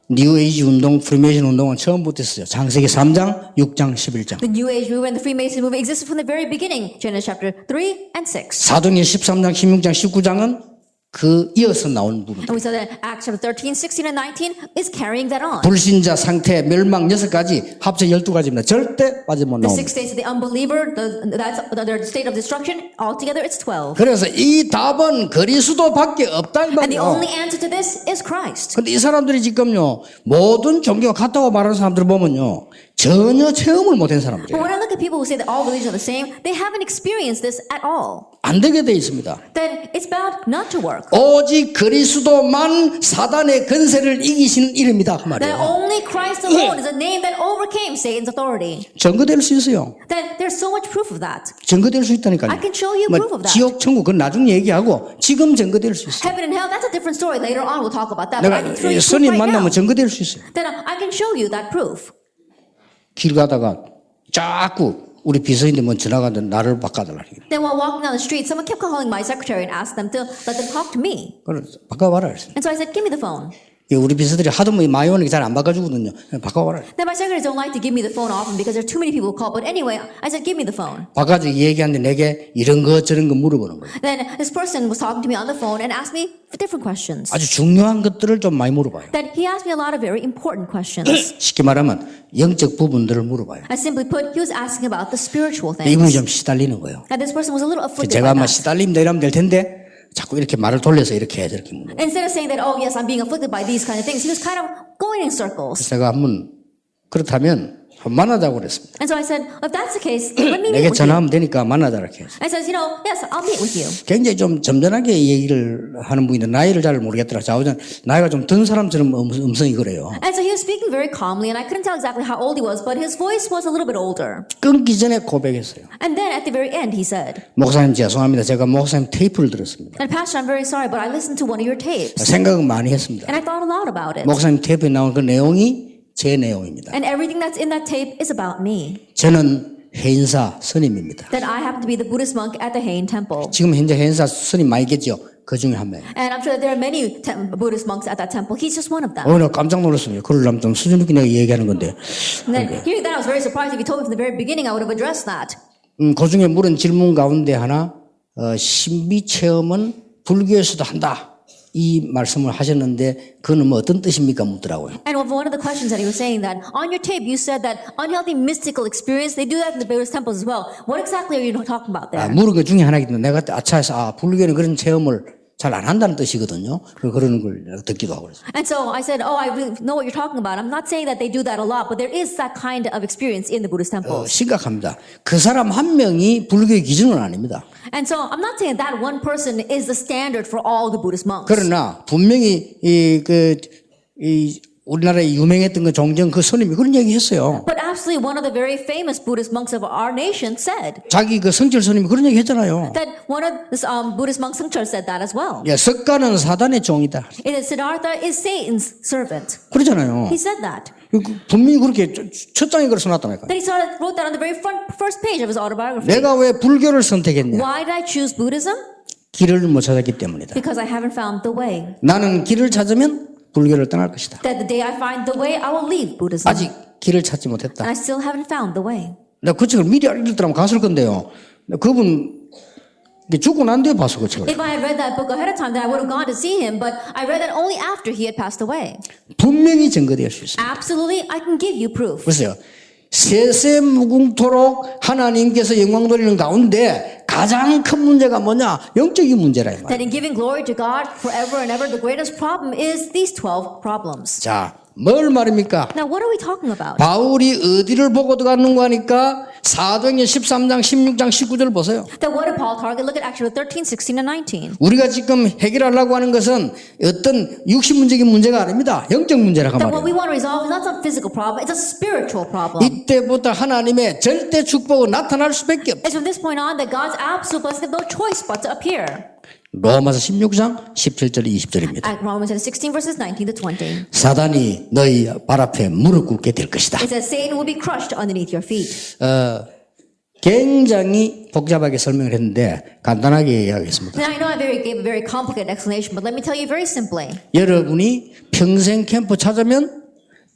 뉴에이지 운동, 프리메이션 운동은 처음부터 있었어요. 창세기 3장, 6장, 11장. The New Age movement, the Freemason movement existed from the very beginning. Genesis chapter 3 and 6. 사도행전 13장, 16장, 19장은 그 이어서 나온 부분. And we saw that Acts chapter 13, 16, and 19 is carrying that on. 불신자 상태, 멸망 6가지, 합쳐 12가지입니다. 절대 빠지면 The 나옵니다. 6 states of the unbeliever, that's their state of destruction. Altogether, it's 12. 그래서 이 답은 그리스도밖에 없다 이 And the 말이에요. only answer to this is Christ. 근데 이 사람들이 지금요 모든 종교가 같다고 말하는 사람들 보면요 전혀 체험을 못한 But 사람들이에요. when I look at people who say that all religions are the same, they haven't experienced this at all. 안 되게 돼 있습니다. Then it's bound not to work. 오직 그리스도만 사단의 근세를 이기시는 이름이다 그 That 말이에요. only Christ alone is a name that overcame Satan's authority. 증거될 수 있어요. Then there's so much proof of that. 증거될 수 있다니까요. I can show you proof of that. 지옥 천국 그건 나중에 얘기하고 지금 증거될 수 있어요. Heaven and hell, that's a different story. Later on, we'll talk about that. But I 내가 can show you proof 스님 right now. 만나면 증거될 수 있어요. Then I can show you that proof. 길 가다가 자꾸 우리 비서인데 뭐 지나가던 나를 바꿔달라. Then while walking down the street, someone kept calling my secretary and asked them to let them talk to me. 그래서 바꿔봐라. And so I said, give me the phone. 우리 비서들이 하도 많이 오니까 잘 안 바꿔주거든요. 바꿔봐라. Then my secretaries don't like to give me the phone often because there are too many people who call. But anyway, I said, give me the phone. 바꿔주기 얘기하는데 내게 이런 거 저런 거 물어보는 거예요. Then this person was talking to me on the phone and asked me different questions. 아주 중요한 것들을 좀 많이 물어봐요. Then he asked me a lot of very important questions. 쉽게 말하면 영적 부분들을 물어봐요. I simply put, he was asking about the spiritual 이분이 things. 좀 시달리는 거예요. And this person was a little afflicted 제가 by 아마 that. 시달립니다 이러면 될 텐데 자꾸 이렇게 말을 돌려서 이렇게 해야 저렇게 묻는 거예요. Instead of saying that, oh yes, I'm being afflicted by these kind of things, he was kind of going in circles. 제가 한번 그렇다면 한번 만나자고 그랬습니다. And so I said, if that's the case, let me meet 내게 with you. 전화하면 되니까 만나자 이렇게 했어요. I says, yes, I'll meet with you. 굉장히 좀 점잖하게 얘기를 하는 분인데 나이를 잘 모르겠더라. 좌우전 나이가 좀 든 사람처럼 음성이 그래요. And so he was speaking very calmly, and I couldn't tell exactly how old he was, but his voice was a little bit older. 끊기 전에 고백했어요. And then at the very end, he said, 목사님 죄송합니다. 제가 목사님 테이프를 들었습니다. and Pastor, I'm very sorry, but I listened to one of your tapes, 생각은 많이 했습니다. and I thought a lot about it. 목사님 테이프에 나온 그 내용이 제 내용입니다. And everything that's in that tape is about me. 저는 해인사 스님입니다. That I happen to be the Buddhist monk at the Hain Temple. 지금 현재 해인사 스님 많이 계죠? 그 중에 한 명. And I'm sure that there are many Buddhist monks at that temple. He's just one of them. 나 깜짝 놀랐습니다. 그러려면 좀 수준 있게 내가 얘기하는 건데. And then hearing that, I was very surprised. If you told me from the very beginning, I would have addressed that. 그 중에 물은 질문 가운데 하나, 신비 체험은 불교에서도 한다. 이 말씀을 하셨는데 그는 뭐 어떤 뜻입니까? 묻더라고요. And one of the questions that he was saying that on your tape you said that unhealthy mystical experience, they do that in the Buddhist temples as well. What exactly are you talking about there? 물은 것 중에 하나이기 때문에 내가 그때 아차해서 불교는 그런 체험을 잘 안 한다는 뜻이거든요. 그런 걸 듣기도 하고 그래서. And so I said, oh, I really know what you're talking about. I'm not saying that they do that a lot, but there is that kind of experience in the Buddhist temples. 심각합니다. 그 사람 한 명이 불교의 기준은 아닙니다. And so I'm not saying that one person is the standard for all the Buddhist monks. 그러나 분명히 우리나라에 유명했던 그 종정 그 스님이 그런 얘기했어요. But absolutely one of the very famous Buddhist monks of our nation said 자기 그 성철 스님이 그런 얘기했잖아요. that one of the Buddhist monk Sungchar said that as well. 야, 석가는 사단의 종이다. It is Siddhartha is Satan's servant. 그러잖아요. He said that. 분명히 그렇게 첫 장에 그걸 써놨다니까. Then he wrote that on the very first page of his autobiography. 내가 왜 불교를 선택했냐? Why did I choose Buddhism? 길을 못 찾았기 때문이다. Because I haven't found the way. 나는 길을 찾으면 불교를 떠날 것이다. That the day I find the way, I will leave Buddhism. 아직 길을 찾지 못했다. And I still haven't found the way. 내가 그 책을 미리 알려줬더라면 갔을 건데요. 그분 죽고 난 뒤에 봤어 그 책을. If I had read that book ahead of time, then I would have gone to see him. But I read that only after he had passed away. 분명히 증거될 수 있습니다. Absolutely, I can give you proof. 보세요. 세세무궁토록 하나님께서 영광 돌리는 가운데 가장 큰 문제가 뭐냐? 영적인 문제라 이 말이에요. That in giving glory to God forever and ever, the greatest problem is these 12 problems. 자, 뭘 말입니까? Now, what are we talking about? 바울이 어디를 보고 들어갔는가 하니까 사도행전 13장, 16장, 19절 보세요. That what did Paul target? Look at Acts 13, 16, and 19. 우리가 지금 해결하려고 하는 것은 어떤 육신문적인 문제가 아닙니다. 영적 문제라고 That what we 말이에요. want to resolve is not some physical problem, it's a spiritual problem. 이때부터 하나님의 절대 축복은 나타날 수밖에 없다. It's from this point on that God's absolute blessing has no choice but to appear. 로마서 16장 17절 20절입니다. At Romans 16, verses 19 to 20. 사단이 너희 발 앞에 무릎 꿇게 될 것이다. It says Satan will be crushed underneath your feet. 굉장히 복잡하게 설명을 했는데 간단하게 이야기하겠습니다. Now, I know I gave a very complicated explanation, but let me tell you very simply. 여러분이 평생 캠프 찾으면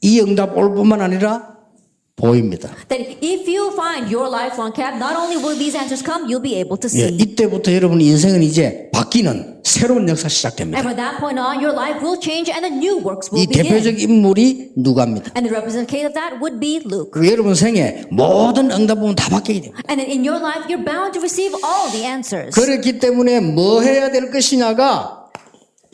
이 응답 올 뿐만 아니라 보입니다. That if you find your lifelong camp, not only will these answers come, you'll be able to 예, see. 이때부터 여러분 인생은 이제 바뀌는 새로운 역사 시작됩니다. And from that point on, your life will change and the new works will 이 대표적 begin. 인물이 누가입니다. And the representative of that would be Luke. 그리고 여러분 생에 모든 응답 보면 다 바뀌게 됩니다. And then in your life, you're bound to receive all the answers. 그렇기 때문에 뭐 해야 될 것이냐가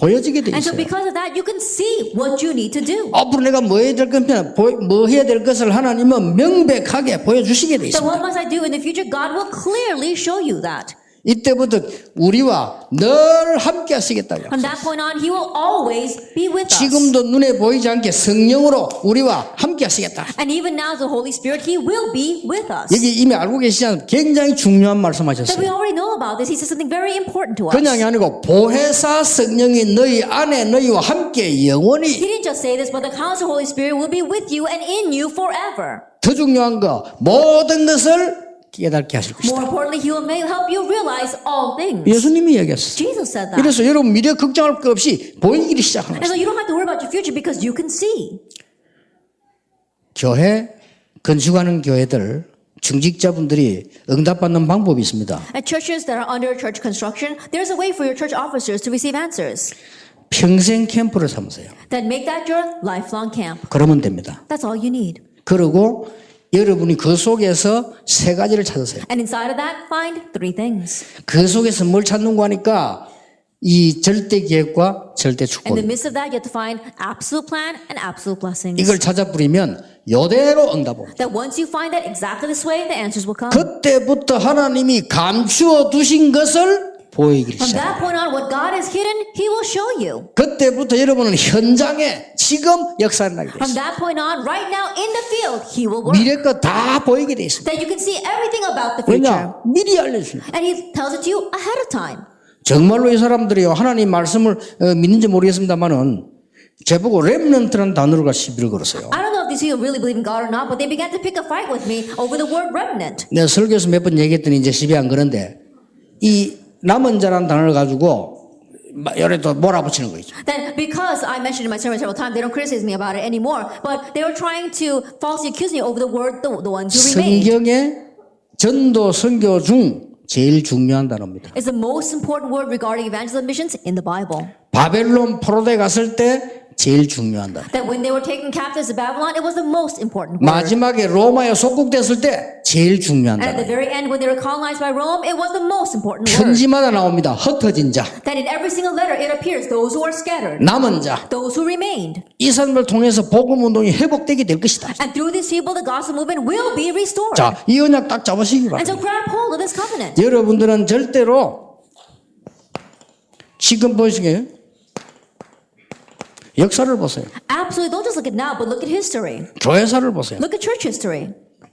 보여지게 돼 And so 있어요. because of that, you can see what you need to do. 앞으로 내가 뭐 해야 될 것이냐, 뭐 해야 될 것을 하나님은 명백하게 보여주시게 돼 So 있습니다. what must I do in the future? God will clearly show you that. 이때부터 우리와 늘 함께 하시겠다고. From that point on, He will always be with us. 지금도 눈에 보이지 않게 성령으로 우리와 함께 하시겠다. And even now, the Holy Spirit, He will be with us. 여기 이미 알고 계시잖아요. 굉장히 중요한 That we 말씀하셨어요. already know about this. He said something very important to us. 그냥이 아니고 보혜사 성령이 너희 안에 너희와 함께 He 영원히. didn't just say this, but the Counsel Holy Spirit will be with you and in you forever. 더 중요한 거 모든 것을 깨닫게 하실 것이다. More importantly, He will help you realize all things. 예수님이 얘기했어요. Jesus said that. 그래서 여러분 미래 걱정할 것 없이 보이기 시작하는 And so 것이다. you don't have to worry about your future because you can see. 교회 건축하는 교회들 중직자분들이 응답받는 방법이 있습니다. At churches that are under church construction, there's a way for your church officers to receive answers. 평생 캠프를 삼으세요. Then make that your lifelong camp. 그러면 됩니다. That's all you need. 그리고 여러분이 그 속에서 세 가지를 찾으세요. And inside of that, find 3 things. 그 속에서 뭘 찾는가 하니까 이 절대 계획과 절대 In the 축복. midst of that, you have to find absolute plan and absolute blessings. 이걸 찾아버리면 요대로 응답 옵니다. That once you find that exactly this way, the answers will come. 그때부터 하나님이 감추어 두신 것을 보이기 From 시작합니다. that point on, what God has hidden, He will show you. 그때부터 여러분은 현장에 지금 역사를 하게 From 되었습니다. that point on, right now in the field, He will work. 미래 거 다 보이게 돼 있습니다. That you can see everything about the future. 왜냐? 미리 알려주십니다. And He tells it to you ahead of time. 정말로 이 사람들이요 하나님 말씀을 믿는지 모르겠습니다만은 제보고 렘넌트라는 단어가 시비를 걸었어요. I don't know if these people really believe in God or not, but they began to pick a fight with me over the word remnant. 내가 설교에서 몇 번 얘기했더니 이제 시비 안 거는데 이 남은 자라는 단어를 가지고 열에도 몰아붙이는 거죠. Then because I mentioned in my sermon several times, they don't criticize me about it anymore, but they were trying to falsely accuse me over the word, the ones who remained. 성경의 전도 선교 중 제일 중요한 단어입니다. It's the most important word regarding evangelism missions in the Bible. 바벨론 포로대 갔을 때 제일 중요하다. That when they were taken captives to Babylon, it was the most important word. 마지막에 로마에 속국됐을 때 제일 And at 중요하다. the very end, when they were colonized by Rome, it was the most important word. 편지마다 나옵니다. 흩어진 자, That in every single letter, it appears those who are scattered, 남은 자. those who remained. 이 사람을 통해서 복음 운동이 회복되게 될 것이다. And through these people, the gospel movement will be restored. 자, 이 언약 딱 잡으시기 And so 바랍니다. grab hold of this covenant. 여러분들은 절대로 지금 보시게 역사를 보세요. Absolutely, don't just look at now, but look at history. 교회사를 보세요. Look at church history.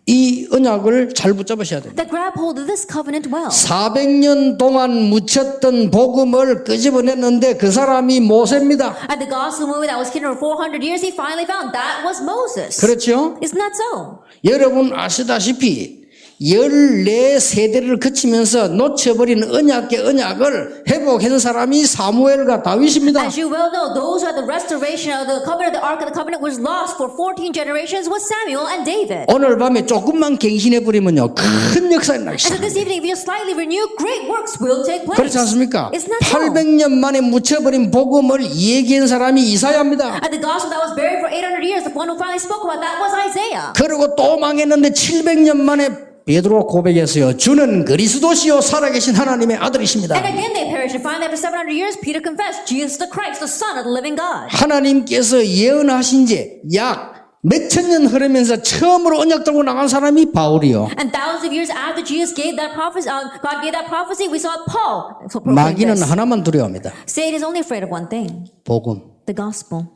이 언약을 잘 붙잡으셔야 됩니다. That grab hold of this covenant well. 400년 동안 묻혔던 복음을 끄집어냈는데 그 사람이 모세입니다. And the gospel movement that was hidden for 400 years, he finally found that was Moses. 그렇죠? Isn't that so? 여러분 아시다시피 14세대를 거치면서 놓쳐버린 언약의 언약을 회복한 사람이 사무엘과 다윗입니다. As you well know, those who had the restoration of the covenant, the ark of the covenant was lost for 14 generations was Samuel and David. 오늘 밤에 조금만 갱신해버리면요 큰 역사가 나기 And so 시작합니다. this evening, if you slightly renew, great works will take place. 그렇지 않습니까? Isn't that so? 800년 만에 묻혀버린 복음을 얘기한 사람이 이사야입니다. And the gospel that was buried for 800 years, the one who finally spoke about that was Isaiah. 그리고 또 망했는데 700년 만에 베드로가 고백했어요. 주는 그리스도시요 살아계신 하나님의 아들이십니다. And again they perished. And finally, after 700 years, Peter confessed, Jesus the Christ, the Son of the living God. 하나님께서 예언하신 지 약 몇천 년 흐르면서 처음으로 언약 들고 나간 사람이 바울이요. And thousands of years after Jesus gave that prophecy, God gave that prophecy, we saw Paul proclaim 마귀는 this. 하나만 두려워합니다. Satan is only afraid of one thing, 복음. the gospel.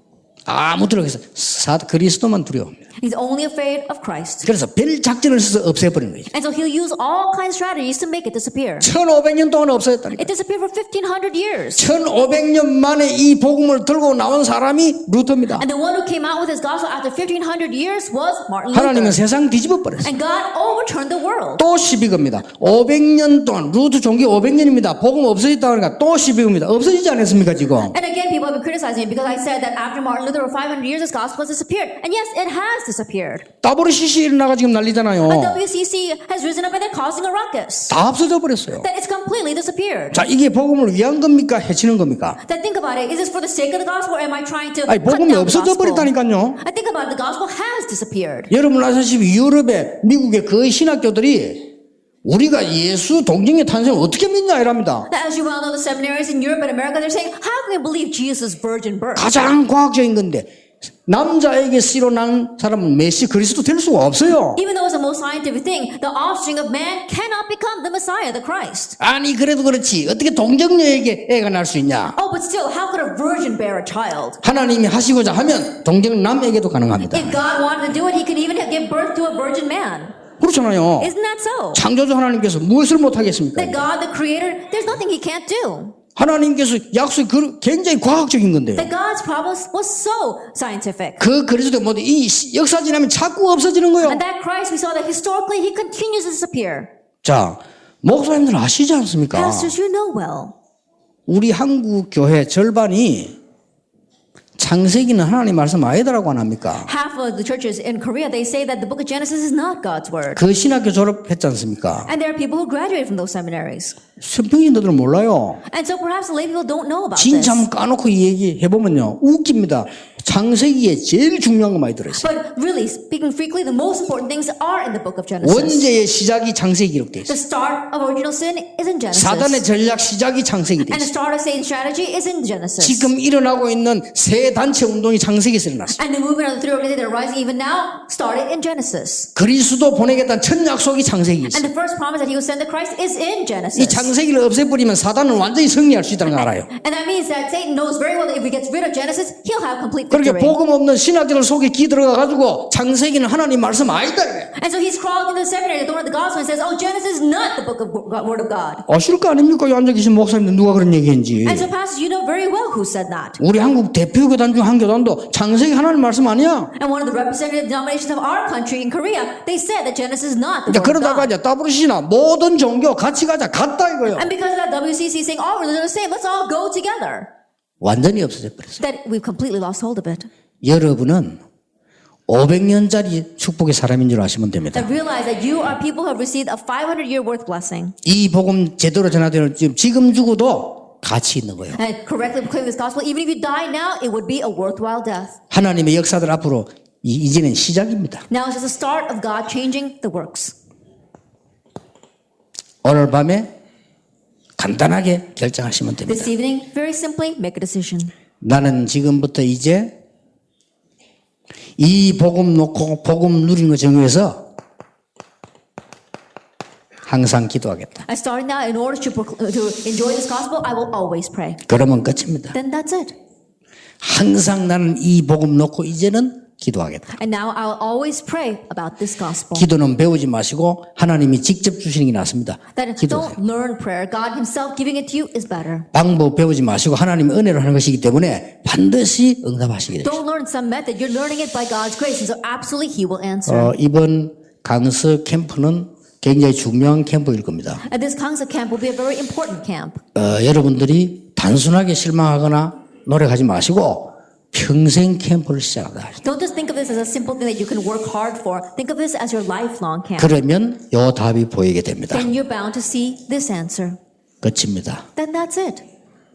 아무 두려워해서 그리스도만 두려워합니다. He's only afraid of Christ. 그래서 별 작전을 써서 없애버리는 거죠. And so he'll use all kinds of strategies to make it disappear. 1500년 동안 없어졌다니까. It disappeared for 1500 years. 1500년 만에 이 복음을 들고 나온 사람이 루터입니다. And the one who came out with his gospel after 1500 years was Martin 하나님은 Luther. 세상 뒤집어 버렸어요. And God overturned the world. 또 시비 겁니다. 500년 동안 루터 종교 500년입니다. 복음 없어졌다 그러니까 또 시비 겁니다. 없어지지 않았습니까 지금? And again, people have been criticizing me because I said that after Martin Luther for 500 years, his gospel has disappeared. And yes, it has disappeared. WCC 일어나가 지금 난리잖아요. And WCC has risen up and they're causing a ruckus. 다 없어져 버렸어요. That it's completely disappeared. 자, 이게 복음을 위한 겁니까? 해치는 겁니까? Then think about it. Is this for the sake of the gospel or am I trying to 아니, cut 복음이 down the 없어져 gospel? 버렸다니까요. I think about it. The gospel has disappeared. 여러분 아시다시피 유럽의 미국의 거의 신학교들이 우리가 예수 동정의 탄생을 어떻게 믿냐 이랍니다. As you well know, the seminaries in Europe and America, they're saying, how can we believe Jesus' virgin birth? 가장 과학적인 건데 남자에게 씨로 난 사람은 메시 그리스도 될 수가 없어요. Even though it's the most scientific thing, the offspring of man cannot become the Messiah, the Christ. 아니 그래도 그렇지 어떻게 동정녀에게 애가 날 수 있냐. Oh, but still, how could a virgin bear a child? 하나님이 하시고자 하면 동정남에게도 가능합니다. If God wanted to do it, he could even give birth to a virgin man. 그렇잖아요. Isn't that so? 창조주 하나님께서 무엇을 못하겠습니까? That God, the creator, there's nothing he can't do. 하나님께서 약속이 굉장히 과학적인 건데요. That God's promise was so scientific. 그 그리스도 모두 이 역사 지나면 자꾸 없어지는 거예요. And that Christ, we saw that historically, he continues to disappear. 자, 목사님들 아시지 않습니까? Pastors, you know well. 우리 한국 교회 절반이 창세기는 하나님 말씀 아니다라고 안 합니까? Half of the churches in Korea, they say that the book of Genesis is not God's word. 그 신학교 졸업했지 않습니까? And there are people who graduate from those seminaries. 선평인들은 몰라요. And so perhaps the lay people don't know about 진짜 this. 한번 까놓고 얘기해보면요. 웃깁니다. 창세기에 제일 중요한 거 많이 들어있어요. But really, speaking frequently, the most important things are in the book of Genesis. 원죄의 시작이 창세기 기록되어 The 있어요. start of original sin is in Genesis. 사단의 전략 시작이 창세기 되어 And the 있어요. start of Satan's strategy is in Genesis. 지금 일어나고 있는 새 단체 운동이 창세기에서 일어났어요. And the movement of the three organizations that are rising even now started in Genesis. 그리스도 보내겠다는 첫 약속이 창세기에 And 있어요. the first promise that he will send the Christ is in 이 Genesis. 창세기를 없애버리면 사단은 완전히 승리할 수 있다는 걸 알아요. And that means that Satan knows very well that if he gets rid of Genesis, he'll have complete 그렇게 victory. 복음 없는 신학자들 속에 끼 들어가가지고 창세기는 하나님 말씀 아니다. 이거예요. And so he's crawling into the seminary, the door of the gospel, and says, oh, Genesis is not the book of word of God. 아실 거 아닙니까? 이 앉아 계신 목사님들 누가 그런 얘기했는지. And so pastors, you know very well who said that. 우리 한국 대표 교단 중 한 교단도 창세기 하나님 말씀 아니야. And one of the representative denominations of our country in Korea, they said that Genesis is not the 이제 word of 그러다가 God. 이제 WCC나 모든 종교 같이 가자 같다 이거예요. And because of that, WCC is saying all religions are the same, let's all go together. 완전히 없어져 버렸어요. That we've completely lost hold of it. 여러분은 500년짜리 축복의 사람인 줄 아시면 됩니다. That realize that you are people who have received a 500-year worth blessing. 이 복음 제대로 전하되는 지금 죽어도 가치 있는 거예요. And correctly proclaim this gospel, even if you die now, it would be a worthwhile death. 하나님의 역사들 앞으로 이제는 시작입니다. Now it's just the start of God changing the works. 오늘 밤에 간단하게 결정하시면 됩니다. This evening, very simply, make a decision. 나는 지금부터 이제 이 복음 놓고 복음 누리는 거 정해서 항상 기도하겠다. I started now in order to enjoy this gospel, I will always pray. 그러면 끝입니다. Then that's it. 항상 나는 이 복음 놓고 이제는 기도하겠다. And now I'll always pray about this gospel. 기도는 배우지 마시고 하나님이 직접 주시는 게 낫습니다. That 기도하세요. don't learn prayer. God Himself giving it to you is better. 방법 배우지 마시고 하나님의 은혜로 하는 것이기 때문에 반드시 응답하시게 됩니다. Don't learn some method. You're learning it by God's grace, and so absolutely He will answer. 이번 강서 캠프는 굉장히 중요한 캠프일 겁니다. And this Kangsa camp will be a very important camp. 여러분들이 단순하게 실망하거나 노력하지 마시고 평생 캠프를 시작하다. Don't just think of this as a simple thing that you can work hard for. Think of this as your lifelong camp. 그러면 요 답이 보이게 됩니다. Then you're bound to see this answer. 끝입니다. Then that's it.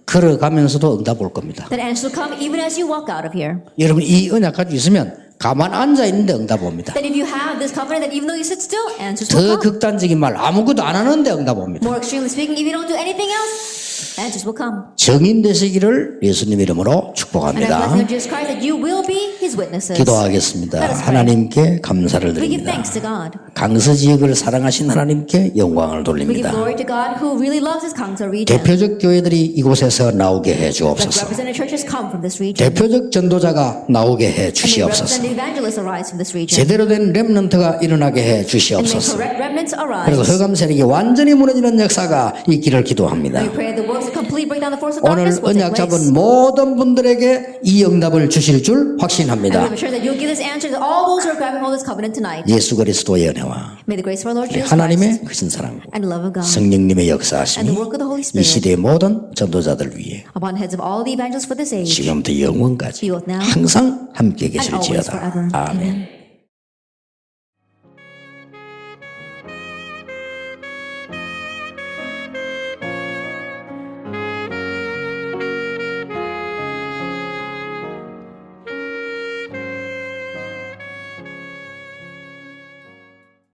걸어가면서도 응답 올 겁니다. That answer will come even as you walk out of here. 여러분 이 언약 가지고 있으면 가만 앉아 있는데 응답 옵니다. That if you have this covenant, that even though you sit still, answers 더 will come. 극단적인 말 아무것도 안 하는데 응답 옵니다. More extremely speaking, if you don't do anything else, answers will come. 증인 되시기를 예수님 이름으로 And I 축복합니다. bless in Jesus Christ that you will be His witnesses. 기도하겠습니다. Let us pray. 하나님께 감사를 We give 드립니다. thanks to God. 강서 지역을 사랑하신 하나님께 영광을 We give 돌립니다. glory to God who really loves His Kangsa region. 대표적 교회들이 이곳에서 나오게 해 Let 주옵소서. representative churches come from this region. 대표적 전도자가 나오게 해 And may 주시옵소서. representative evangelists arise from this region. 제대로 된 렘넌트가 일어나게 해 And may 주시옵소서. correct remnants 그리고 arise. 흑암 세력이 완전히 무너지는 역사가 있기를 기도합니다. We pray the works of complete breakdown the force of 오늘 darkness will take 언약 place. 잡은 모든 분들에게 이 응답을 주실 줄 And we 확신합니다. are sure that you'll give this answer to all those who are grabbing hold of this covenant tonight. 예수 그리스도의 은혜와 May the grace of our Lord Jesus 하나님의 Christ 크신 사랑과 and the love of God 성령님의 and 역사하심이 the work of the Holy 이 Spirit 시대의 모든 전도자들 위해 upon the heads of all the evangelists for this age 지금부터 영원까지 be both now 항상 함께 and always 계실지어다. forever. 아멘. Amen.